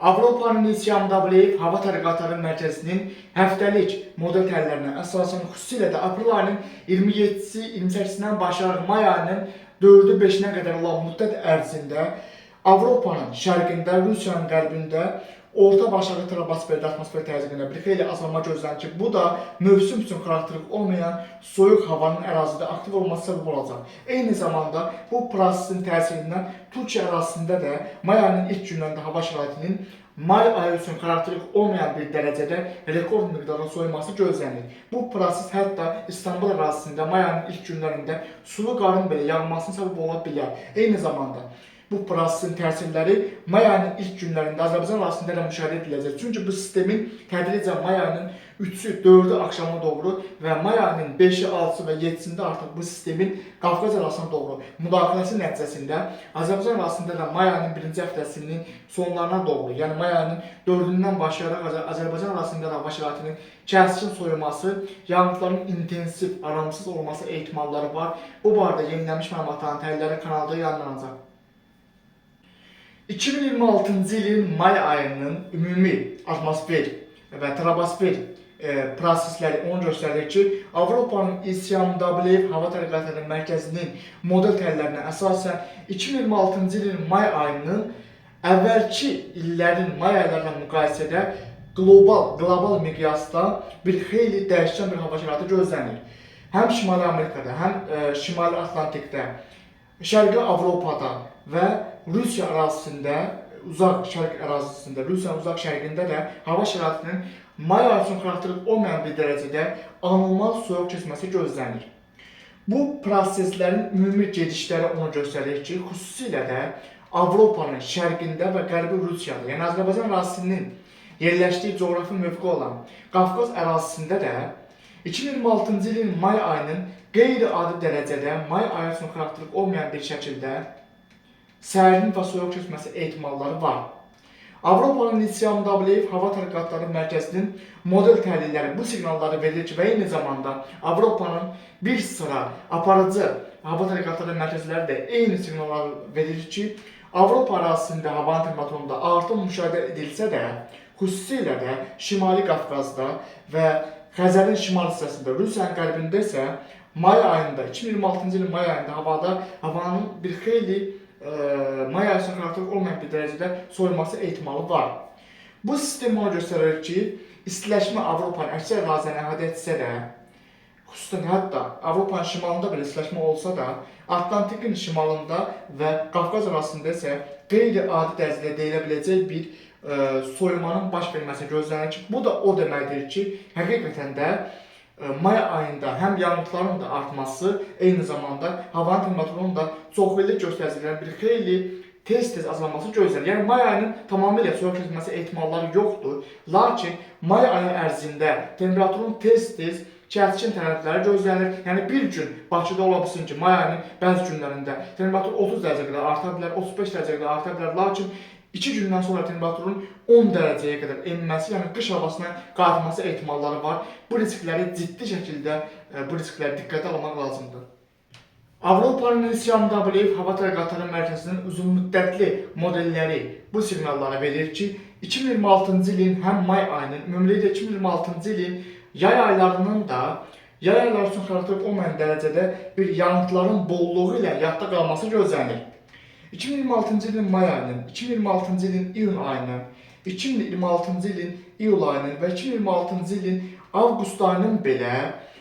Avropanın inisiyativləri hava tədqiqatları mərkəzinin həftəlik model təllərinə əsasən xüsusilə də aprel ayının 27-si, 28-sindən başlayaraq may ayının 4-ü 5-nə qədər olan müddət ərzində Avropanın şərqində, Rusiyanın qərbində orta başarılı troposferdə atmosfer təzyiqində bir xeyli azalma gözlənir ki, bu da mövsüm üçün xarakterik olmayan soyuq havanın ərazidə aktiv olması səbəb olacaq. Eyni zamanda bu prosesin təsirindən Türkiyə ərazisində də may ayının ilk günlərində hava şəraitinin may ayı üçün xarakterik olmayan bir dərəcədə rekord miqdarda soyuması gözlənir. Bu proses hətta İstanbul ərazisində may ayının ilk günlərində sulu qarın belə yağmasına səbəb ola bilər. Eyni zamanda bu prosesin təsirləri may ayının ilk günlərində Azərbaycan ərazisində də müşahidə ediləcək. Çünki bu sistemin tədricən may ayının 3-ü, 4-ü axşamına doğru və may ayının 5-i, 6-sı və 7-sində artıq bu sistemin Qafqaz ərazisine doğru müdaxiləsi nəticəsində Azərbaycan ərazisində də may ayının 1-ci həftəsinin sonlarına doğru, yəni may ayının 4-ündən başlayaraq Azərbaycan ərazisində də hava şəraitinin kəskin soyuması, yağıntıların intensiv, aramsız olması ehtimalları var. Bu barədə yenilənmiş məlumatların təhliləri kanalda yayınlanacaq. 2026-cı ilin may ayının ümumi atmosfer və troposfer prosesləri onu göstərir ki, Avropanın İSYAMW hava tədqiqatları mərkəzinin model təllərinə əsasən 2026-cı ilin may ayının əvvəlki illərin may aylarına müqayisədə qlobal miqyasda bir xeyli dəyişkən bir hava şəraiti gözlənir. Həm Şimali Amerikada, həm Şimali Atlantikdə, Şərqi Avropada və Rusiya ərazisində, uzaq şərq ərazisində, Rusiyanın uzaq şərqində də hava şəraitinin may ayı üçün xarakterik olmayan bir dərəcədə anormal soyuq keçməsi gözlənir. Bu proseslərin ümumi gedişləri onu göstərir ki, xüsusilə də Avropanın şərqində və qərbi Rusiyada, yəni Azərbaycan ərazisinin yerləşdiyi coğrafi mövqe olan Qafqaz ərazisində də 2026-cı ilin may ayının qeyri-adi dərəcədə may ayı üçün xarakterik olmayan bir şəkildə sərin və soyuq keçməsi ehtimalları var. Avropanın İSYAMW hava tədqiqatları mərkəzinin model təhlilləri bu siqnalları verir ki, və eyni zamanda Avropanın bir sıra aparıcı hava tədqiqatları mərkəzləri də eyni siqnalları verir ki, Avropa ərazisində havanın temperaturunda artım müşahidə edilsə də, xüsusilə də Şimali Qafqazda və Xəzərin şimal hissəsində, Rusiyanın qərbində isə may ayında, 2026-cı ilin may ayında havanın bir xeyli may ayı üçün xarakterik olmayan bir dərəcədə soyulması ehtimalı var. Bu sistem ona göstərir ki, istiləşmə Avropanın əksər ərazilərini əhatə etsə də, xüsusən hətta Avropanın şimalında belə istiləşmə olsa da, Atlantikin şimalında və Qafqaz ərazisində isə qeyri-adi dərəcədə deyilə biləcək bir soyumanın baş verməsi gözlənir ki, bu da o deməkdir ki, həqiqətən də may ayında həm yağıntıların da artması, eyni zamanda havanın temperaturunun da çoxillik göstəricilərin bir xeyli tez-tez azalması gözlənilir. Yəni may ayının tamamilə soyuq keçməsi ehtimalları yoxdur. Lakin may ayı ərzində temperaturun tez-tez kəskin tərəfləri gözlənilir. Yəni bir gün Bakıda ola bilsin ki, may ayının bəzi günlərində temperatur 30 dərəcə qədər arta bilər, 35 dərəcə qədər arta bilər. Lakin 2 gündən sonra temperaturun 10 dərəcəyə qədər enməsi, yəni qış havasına qalxması ehtimalları var. Bu riskləri ciddi şəkildə diqqətə almaq lazımdır. Avropanın İSYAMW hava tədqiqatları mərkəzinin uzunmüddətli modelləri bu siqnalları verir ki, 2026-cı ilin həm may ayının, ümumilikdə 2026-cı ilin yay aylarının da yay ayları üçün xarakterik olmayan dərəcədə bir yağıntıların bolluğu ilə yadda qalması gözlənir. 2026-cı ilin may ayının, 2026-cı ilin iyun ayının, 2026-cı ilin iyul ayının və 2026-cı ilin avqust ayının belə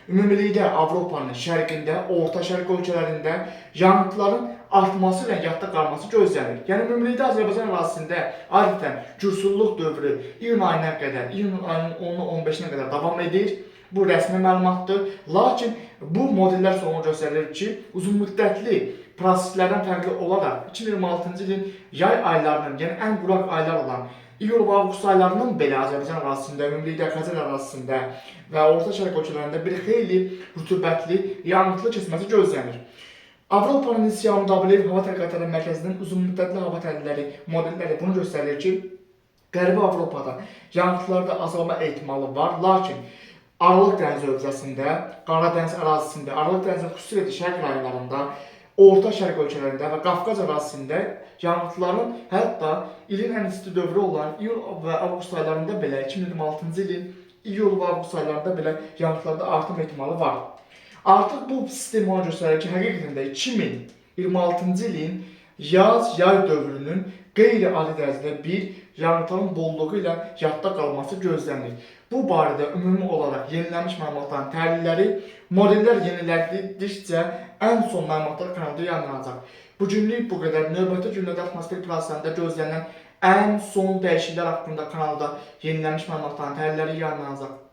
ümumilikdə Avropanın şərqində, orta şərq ölkələrində yağıntıların artması ilə yadda qalması gözlənir. Yəni ümumilikdə Azərbaycan ərazisində adətən gürsulluq dövrü iyun ayına qədər, iyun ayının 10-u 15-nə qədər davam edir. Bu rəsmi məlumatdır. Lakin bu modellər sonra göstərir ki, uzunmüddətli proseslərdən fərqli olaraq 2026-cı ilin yay aylarının, yəni ən quraq aylar olan iyul və avqust aylarının belə Azərbaycan ərazisində, ümumilikdə Xəzər ərazisində və orta şərq ölkələrində bir xeyli rütubətli, yağıntılı keçməsi gözlənir. Avropanın İSYAMW hava tədqiqatları mərkəzinin uzunmüddətli hava təhlilləri modelləri bunu göstərir ki, Qərbi Avropada yağıntılarda azalma ehtimalı var, lakin Aralıq dənizi hövzəsində, Qara dəniz ərazisində, Aralıq dənizin xüsusilə şərq rayonlarında Orta Şərq ölkələrində və Qafqaz ərazisində yağıntıların hətta ilin ən isti dövrü olan iyul və avqust aylarında belə 2026-cı ilin iyul və avqust aylarında belə yağıntılarda artım ehtimalı var. Artıq bu sistem ona göstərir ki, həqiqətən də 2026-cı ilin yay dövrünün qeyri-adi dərəcədə bir yağıntıların bolluğu ilə yadda qalması gözlənilir. Bu barədə ümumi olaraq yenilənmiş məlumatların təhlilləri, modellər yeniləndikcə ən son məlumatlar kanalda yayınlanacaq. Bugünlük bu qədər. Növbəti günlərdə atmosfer prosesində gözlənilən ən son dəyişikliklər haqqında kanalda yenilənmiş məlumatların təhlilləri yayınlanacaq.